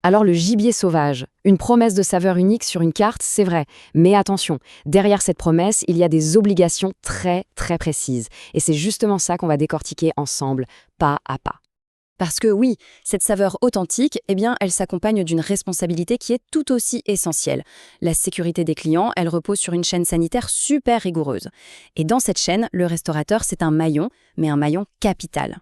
Alors le gibier sauvage, une promesse de saveur unique sur une carte, c'est vrai. Mais attention, derrière cette promesse, il y a des obligations très très précises. Et c'est justement ça qu'on va décortiquer ensemble, pas à pas. Parce que oui, cette saveur authentique, eh bien, elle s'accompagne d'une responsabilité qui est tout aussi essentielle. La sécurité des clients, elle repose sur une chaîne sanitaire super rigoureuse. Et dans cette chaîne, le restaurateur, c'est un maillon, mais un maillon capital.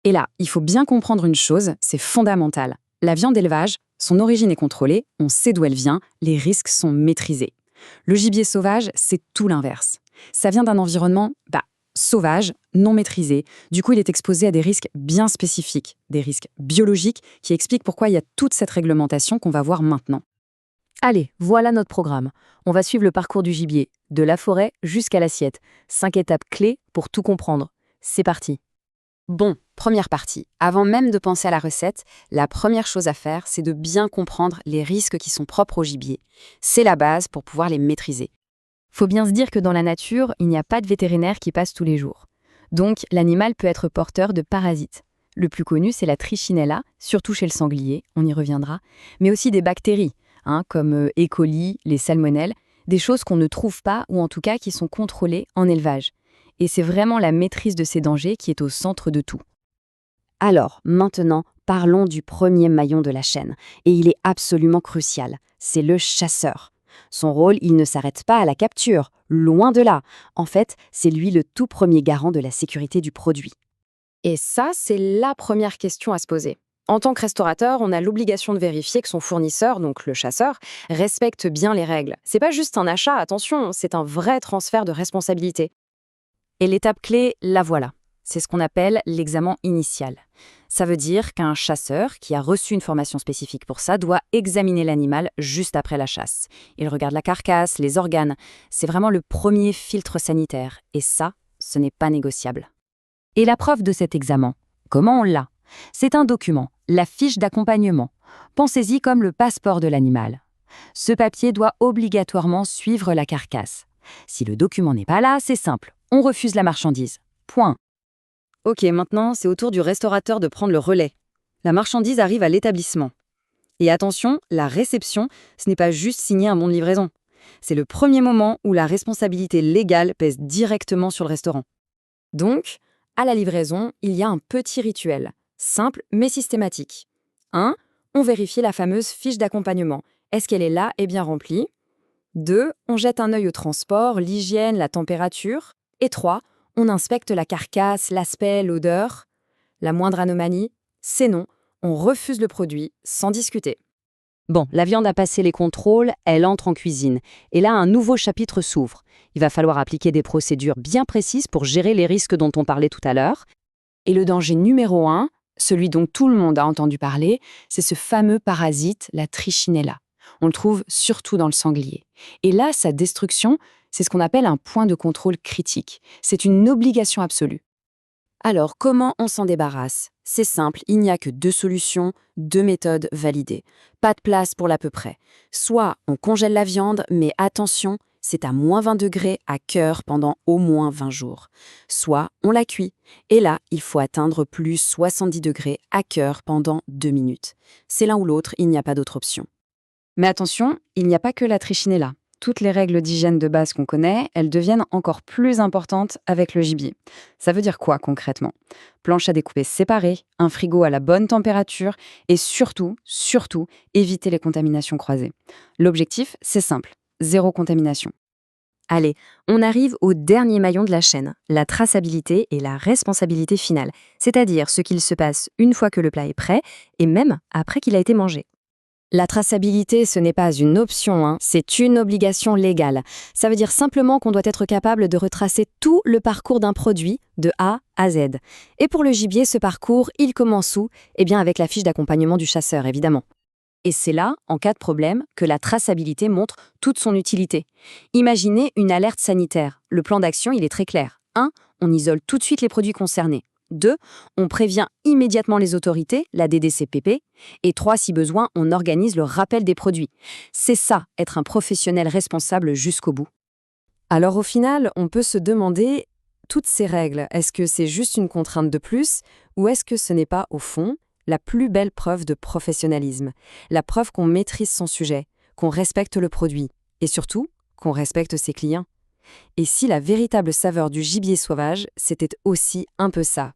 Et là, il faut bien comprendre une chose, c'est fondamental. La viande d'élevage, son origine est contrôlée, on sait d'où elle vient, les risques sont maîtrisés. Le gibier sauvage, c'est tout l'inverse. Ça vient d'un environnement, sauvage, non maîtrisé. Du coup, il est exposé à des risques bien spécifiques, des risques biologiques qui expliquent pourquoi il y a toute cette réglementation qu'on va voir maintenant. Allez, voilà notre programme. On va suivre le parcours du gibier, de la forêt jusqu'à l'assiette. 5 étapes clés pour tout comprendre. C'est parti. Bon, première partie. Avant même de penser à la recette, la première chose à faire, c'est de bien comprendre les risques qui sont propres au gibier. C'est la base pour pouvoir les maîtriser. Faut bien se dire que dans la nature, il n'y a pas de vétérinaire qui passe tous les jours. Donc, l'animal peut être porteur de parasites. Le plus connu, c'est la trichinella, surtout chez le sanglier, on y reviendra, mais aussi des bactéries, comme E. coli, les salmonelles, des choses qu'on ne trouve pas ou en tout cas qui sont contrôlées en élevage. Et c'est vraiment la maîtrise de ces dangers qui est au centre de tout. Alors, maintenant, parlons du premier maillon de la chaîne. Et il est absolument crucial. C'est le chasseur. Son rôle, il ne s'arrête pas à la capture, loin de là. En fait, c'est lui le tout premier garant de la sécurité du produit. Et ça, c'est la première question à se poser. En tant que restaurateur, on a l'obligation de vérifier que son fournisseur, donc le chasseur, respecte bien les règles. C'est pas juste un achat, attention, c'est un vrai transfert de responsabilité. Et l'étape clé, la voilà. C'est ce qu'on appelle l'examen initial. Ça veut dire qu'un chasseur, qui a reçu une formation spécifique pour ça, doit examiner l'animal juste après la chasse. Il regarde la carcasse, les organes. C'est vraiment le premier filtre sanitaire. Et ça, ce n'est pas négociable. Et la preuve de cet examen, comment on l'a? C'est un document, la fiche d'accompagnement. Pensez-y comme le passeport de l'animal. Ce papier doit obligatoirement suivre la carcasse. Si le document n'est pas là, c'est simple. On refuse la marchandise. Point. Ok, maintenant, c'est au tour du restaurateur de prendre le relais. La marchandise arrive à l'établissement. Et attention, la réception, ce n'est pas juste signer un bon de livraison. C'est le premier moment où la responsabilité légale pèse directement sur le restaurant. Donc, à la livraison, il y a un petit rituel, simple mais systématique. 1. On vérifie la fameuse fiche d'accompagnement. Est-ce qu'elle est là et bien remplie? 2. On jette un œil au transport, l'hygiène, la température. Et 3. On inspecte la carcasse, l'aspect, l'odeur. La moindre anomalie, c'est non. On refuse le produit sans discuter. Bon, la viande a passé les contrôles, elle entre en cuisine. Et là, un nouveau chapitre s'ouvre. Il va falloir appliquer des procédures bien précises pour gérer les risques dont on parlait tout à l'heure. Et le danger numéro 1, celui dont tout le monde a entendu parler, c'est ce fameux parasite, la trichinella. On le trouve surtout dans le sanglier. Et là, sa destruction, c'est ce qu'on appelle un point de contrôle critique. C'est une obligation absolue. Alors, comment on s'en débarrasse? C'est simple, il n'y a que 2 solutions, 2 méthodes validées. Pas de place pour l'à peu près. Soit on congèle la viande, mais attention, c'est à moins 20 degrés à cœur pendant au moins 20 jours. Soit on la cuit, et là, il faut atteindre plus 70 degrés à cœur pendant 2 minutes. C'est l'un ou l'autre, il n'y a pas d'autre option. Mais attention, il n'y a pas que la trichinella. Toutes les règles d'hygiène de base qu'on connaît, elles deviennent encore plus importantes avec le gibier. Ça veut dire quoi concrètement? Planche à découper séparée, un frigo à la bonne température et surtout, éviter les contaminations croisées. L'objectif, c'est simple, 0 contamination. Allez, on arrive au dernier maillon de la chaîne, la traçabilité et la responsabilité finale, c'est-à-dire ce qu'il se passe une fois que le plat est prêt et même après qu'il a été mangé. La traçabilité, ce n'est pas une option, c'est une obligation légale. Ça veut dire simplement qu'on doit être capable de retracer tout le parcours d'un produit, de A à Z. Et pour le gibier, ce parcours, il commence où? Eh bien avec la fiche d'accompagnement du chasseur, évidemment. Et c'est là, en cas de problème, que la traçabilité montre toute son utilité. Imaginez une alerte sanitaire. Le plan d'action, il est très clair. 1. On isole tout de suite les produits concernés. 2. On prévient immédiatement les autorités, la DDCPP. Et 3. Si besoin, on organise le rappel des produits. C'est ça, être un professionnel responsable jusqu'au bout. Alors au final, on peut se demander, toutes ces règles, est-ce que c'est juste une contrainte de plus ou est-ce que ce n'est pas, au fond, la plus belle preuve de professionnalisme, la preuve qu'on maîtrise son sujet, qu'on respecte le produit, et surtout, qu'on respecte ses clients. Et si la véritable saveur du gibier sauvage, c'était aussi un peu ça,